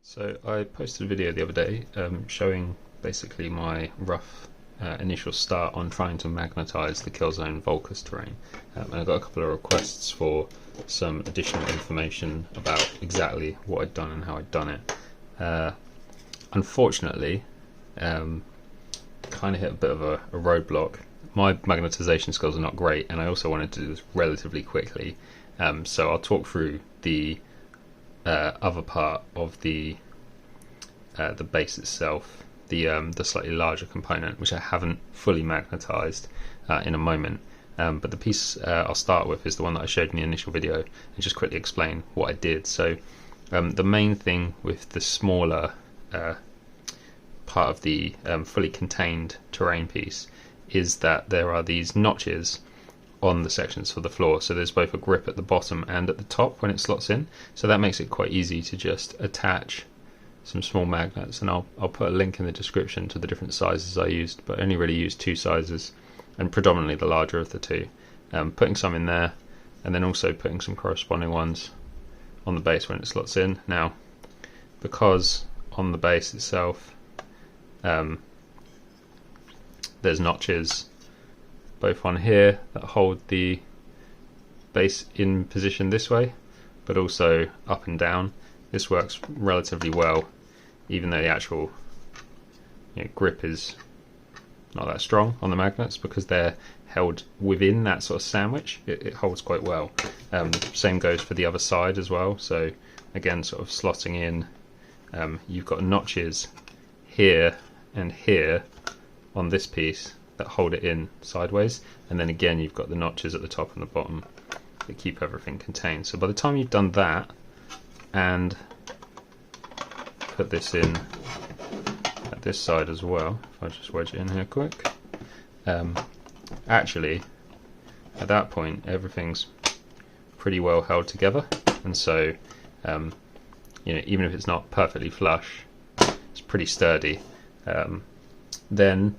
So I posted a video the other day showing basically my rough initial start on trying to magnetize the Killzone Volkus terrain, and I got a couple of requests for some additional information about exactly what I'd done and how I'd done it. Unfortunately, kind of hit a bit of a roadblock. My magnetization skills are not great, and I also wanted to do this relatively quickly, so I'll talk through the other part of the base itself, the slightly larger component, which I haven't fully magnetized in a moment. But the piece I'll start with is the one that I showed in the initial video, and just quickly explain what I did. So the main thing with the smaller part of the fully contained terrain piece is that there are these notches on the sections for the floor, so there's both a grip at the bottom and at the top when it slots in, so that makes it quite easy to just attach some small magnets, and I'll put a link in the description to the different sizes I used, but I only really used two sizes, and predominantly the larger of the two. Putting some in there, and then also putting some corresponding ones on the base when it slots in. Now, because on the base itself there's notches both on here that hold the base in position this way, but also up and down. This works relatively well, even though the actual grip is not that strong on the magnets, because they're held within that sort of sandwich. It holds quite well. Same goes for the other side as well. So again, sort of slotting in, you've got notches here and here on this piece that hold it in sideways, and then again you've got the notches at the top and the bottom that keep everything contained. So by the time you've done that and put this in at this side as well, if I just wedge it in here quick, actually at that point everything's pretty well held together, and so even if it's not perfectly flush, it's pretty sturdy. Then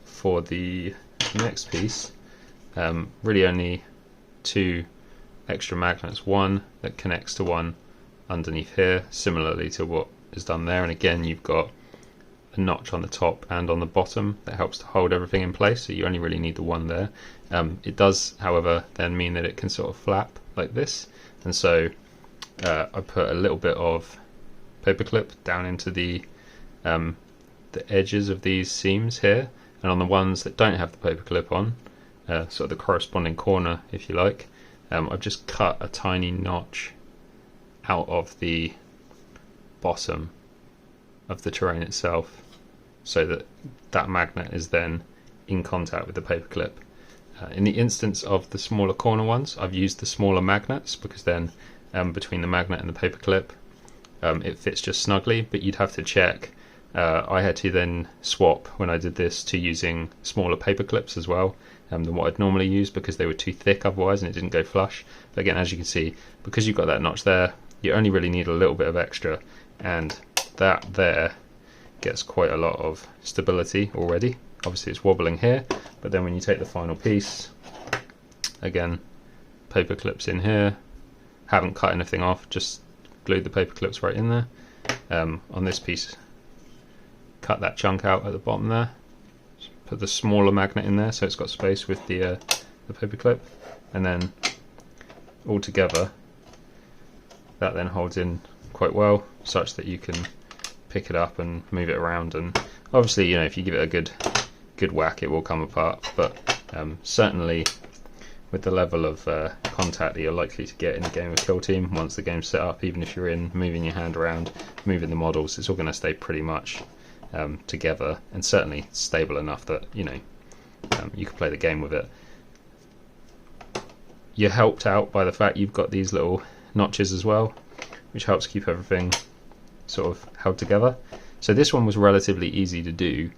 for the next piece, really only two extra magnets, one that connects to one underneath here, similarly to what is done there, and again you've got a notch on the top and on the bottom that helps to hold everything in place, so you only really need the one there. It does, however, then mean that it can sort of flap like this, and so I put a little bit of paperclip down into the edges of these seams here, and on the ones that don't have the paperclip on, sort of the corresponding corner if you like, I've just cut a tiny notch out of the bottom of the terrain itself, so that that magnet is then in contact with the paperclip. In the instance of the smaller corner ones, I've used the smaller magnets, because then between the magnet and the paperclip it fits just snugly, but you'd have to check. I had to then swap when I did this to using smaller paper clips as well than what I'd normally use, because they were too thick otherwise and it didn't go flush. But again, as you can see, because you've got that notch there, you only really need a little bit of extra, and that there gets quite a lot of stability already. Obviously it's wobbling here, but then when you take the final piece, again, paper clips in here, haven't cut anything off, just glued the paper clips right in there. On this piece, cut that chunk out at the bottom there, put the smaller magnet in there so it's got space with the paper clip, and then all together that then holds in quite well, such that you can pick it up and move it around. And obviously, if you give it a good whack, it will come apart, but certainly with the level of contact that you're likely to get in a game of Kill Team, once the game's set up, even if you're in moving your hand around, moving the models, it's all going to stay pretty much together, and certainly stable enough that you can play the game with it. You're helped out by the fact you've got these little notches as well, which helps keep everything sort of held together. So this one was relatively easy to do.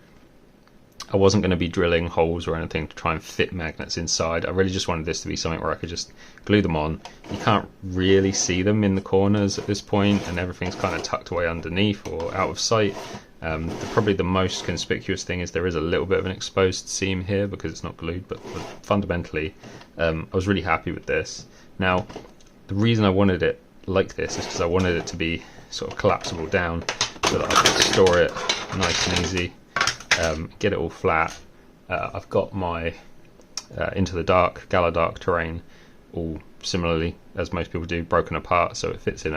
I wasn't going to be drilling holes or anything to try and fit magnets inside. I really just wanted this to be something where I could just glue them on. You can't really see them in the corners at this point, and everything's kind of tucked away underneath or out of sight. Probably the most conspicuous thing is there is a little bit of an exposed seam here because it's not glued, but fundamentally I was really happy with this. Now, the reason I wanted it like this is because I wanted it to be sort of collapsible down so that I could store it nice and easy, get it all flat. I've got my Into the Dark, Gala Dark terrain all similarly as most people do, broken apart, so it fits in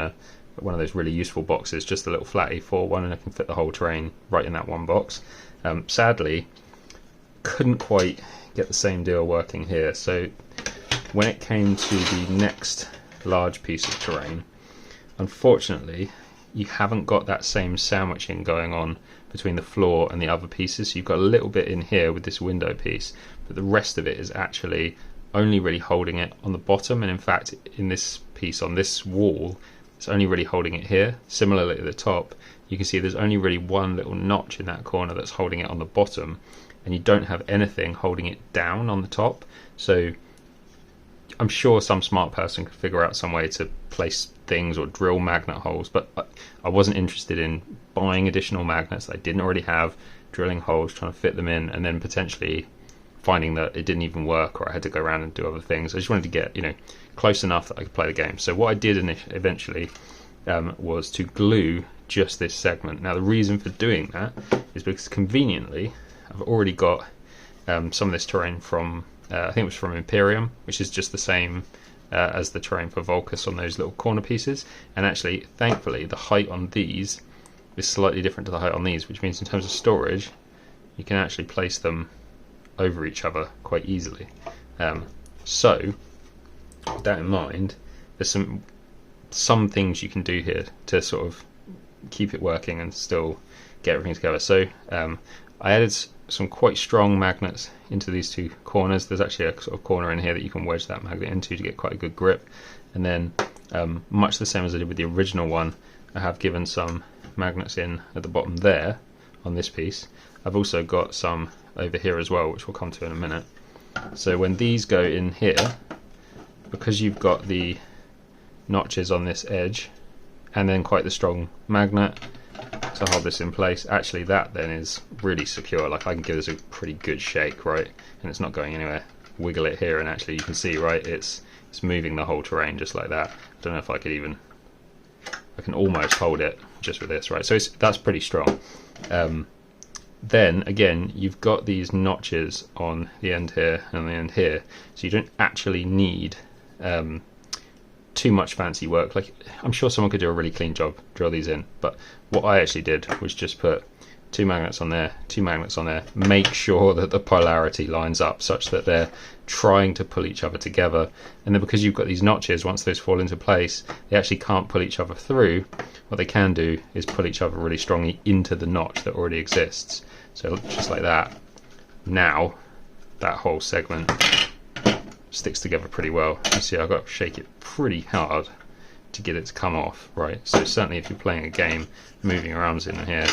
one of those really useful boxes, just a little flat A4 one, and I can fit the whole terrain right in that one box. Sadly, couldn't quite get the same deal working here, so when it came to the next large piece of terrain, unfortunately you haven't got that same sandwiching going on between the floor and the other pieces. So you've got a little bit in here with this window piece, but the rest of it is actually only really holding it on the bottom, and in fact in this piece on this wall it's only really holding it here. Similarly at the top you can see there's only really one little notch in that corner that's holding it on the bottom, and you don't have anything holding it down on the top. So I'm sure some smart person could figure out some way to place things or drill magnet holes, but I wasn't interested in buying additional magnets that I didn't already have, drilling holes, trying to fit them in, and then potentially finding that it didn't even work or I had to go around and do other things. I just wanted to get, you know, close enough that I could play the game. So what I did eventually was to glue just this segment. Now the reason for doing that is because conveniently I've already got some of this terrain from I think it was from Imperium, which is just the same as the terrain for Volkus on those little corner pieces, and actually thankfully the height on these is slightly different to the height on these, which means in terms of storage you can actually place them over each other quite easily. So with that in mind, there's some things you can do here to sort of keep it working and still get everything together. So I added some quite strong magnets into these two corners. There's actually a sort of corner in here that you can wedge that magnet into to get quite a good grip, and then much the same as I did with the original one, I have given some magnets in at the bottom there on this piece. I've also got some over here as well, which we'll come to in a minute. So when these go in here, because you've got the notches on this edge and then quite the strong magnet to hold this in place, actually that then is really secure. Like I can give this a pretty good shake, right, and it's not going anywhere. Wiggle it here and actually you can see, right, it's moving the whole terrain just like that. I don't know if I could even, I can almost hold it just with this, right, so that's pretty strong. Then again you've got these notches on the end here and the end here, so you don't actually need too much fancy work. Like I'm sure someone could do a really clean job, drill these in, but what I actually did was just put 2 magnets on there, 2 magnets on there, make sure that the polarity lines up such that they're trying to pull each other together, and then because you've got these notches, once those fall into place they actually can't pull each other through. What they can do is pull each other really strongly into the notch that already exists. So just like that, now that whole segment sticks together pretty well. You see I've got to shake it pretty hard to get it to come off, right? So certainly if you're playing a game, moving around in here,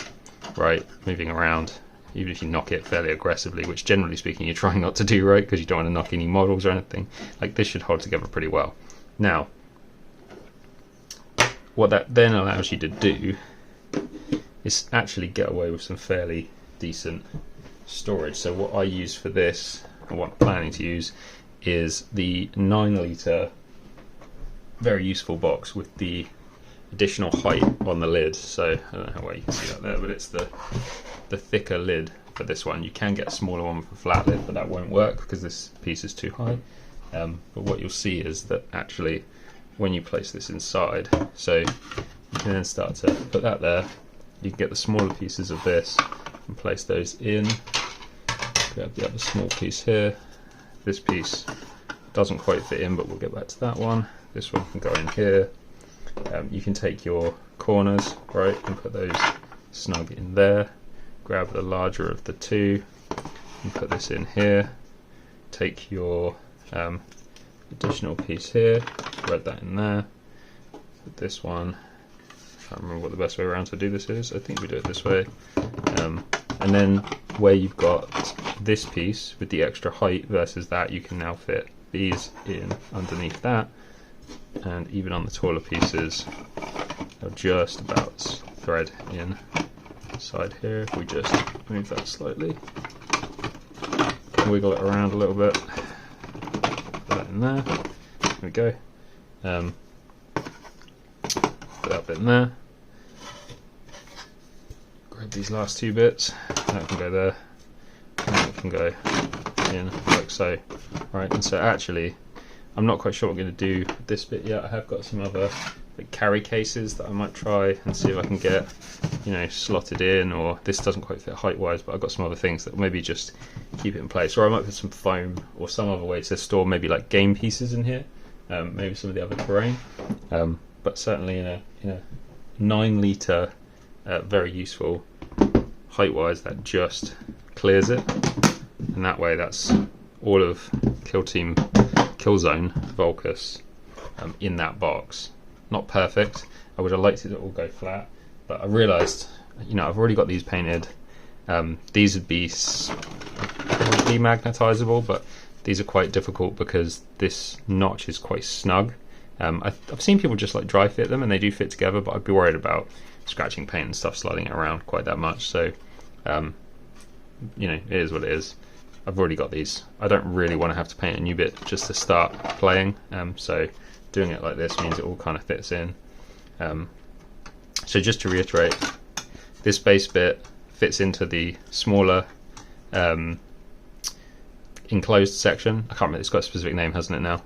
right, moving around, even if you knock it fairly aggressively, which generally speaking you're trying not to do, right, because you don't want to knock any models or anything, like this should hold together pretty well. Now what that then allows you to do is actually get away with some fairly decent storage. So what I use for this, and what I'm planning to use, is the 9 litre very useful box with the additional height on the lid. So I don't know how well you can see that there, but it's the thicker lid for this one. You can get a smaller one for flat lid, but that won't work because this piece is too high. But what you'll see is that actually when you place this inside, so you can then start to put that there, you can get the smaller pieces of this and place those in. Grab the other small piece here. This piece doesn't quite fit in, but we'll get back to that one. This one can go in here. You can take your corners, right, and put those snug in there. Grab the larger of the two and put this in here. Take your additional piece here, thread that in there. Put this one, I can't remember what the best way around to do this is. I think we do it this way. And then where you've got this piece with the extra height versus that, you can now fit these in underneath that, and even on the taller pieces they'll just about thread in side here. If we just move that slightly, wiggle it around a little bit, put that in there, there we go. up in there. Grab these last two bits, that can go there, and that can go in like so. Right, and so actually, I'm not quite sure what I'm going to do with this bit yet. I have got some other like carry cases that I might try and see if I can get, you know, slotted in, or this doesn't quite fit height wise, but I've got some other things that maybe just keep it in place, or I might put some foam or some other way to store maybe like game pieces in here, maybe some of the other terrain, but certainly in a 9 litre, very useful height wise, that just clears it, and that way that's all of Killzone Volkus in that box. Not perfect. I would have liked it to all go flat, but I realised, you know, I've already got these painted. These would be magnetizable, but these are quite difficult because this notch is quite snug. I've seen people just like dry fit them and they do fit together, but I'd be worried about scratching paint and stuff sliding it around quite that much. So, you know, it is what it is. I've already got these. I don't really want to have to paint a new bit just to start playing. So doing it like this means it all kind of fits in. So just to reiterate, this base bit fits into the smaller enclosed section. I can't remember, it's got a specific name, hasn't it now?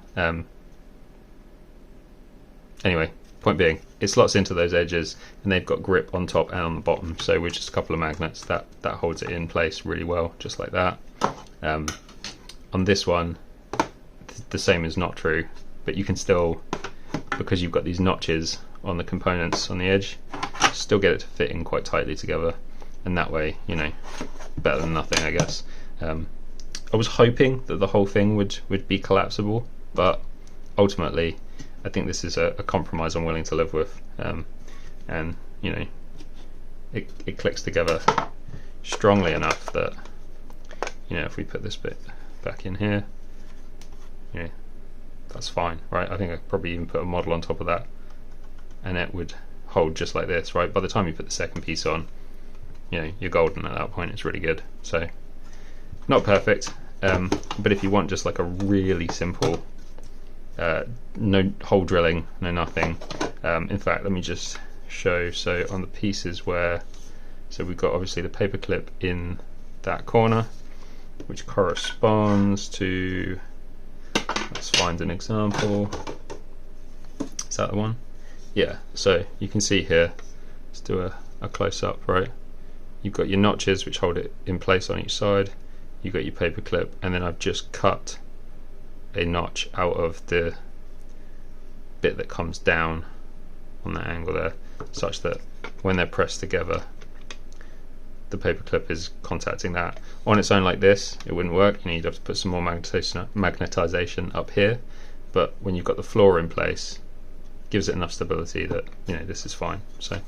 Anyway, point being, it slots into those edges and they've got grip on top and on the bottom, so with just a couple of magnets that holds it in place really well, just like that. On this one, the same is not true, but you can still, because you've got these notches on the components on the edge, still get it to fit in quite tightly together, and that way, you know, better than nothing, I guess. I was hoping that the whole thing would be collapsible, but ultimately I think this is a compromise I'm willing to live with, and you know, it clicks together strongly enough that, you know, if we put this bit back in here, you know, that's fine, right? I think I could probably even put a model on top of that and it would hold just like this, right? By the time you put the second piece on, you know, you're golden at that point. It's really good. So not perfect, but if you want just like a really simple, no hole drilling, no nothing, in fact, let me just show. So on the pieces where, so we've got obviously the paper clip in that corner, which corresponds to, let's find an example. Is that the one? Yeah, so you can see here, let's do a close-up, right? You've got your notches which hold it in place on each side, you've got your paper clip, and then I've just cut a notch out of the bit that comes down on that angle there, such that when they're pressed together, the paper clip is contacting that. On its own like this, it wouldn't work. You know, you'd have to put some more magnetization up here, but when you've got the floor in place, it gives it enough stability that, you know, this is fine. So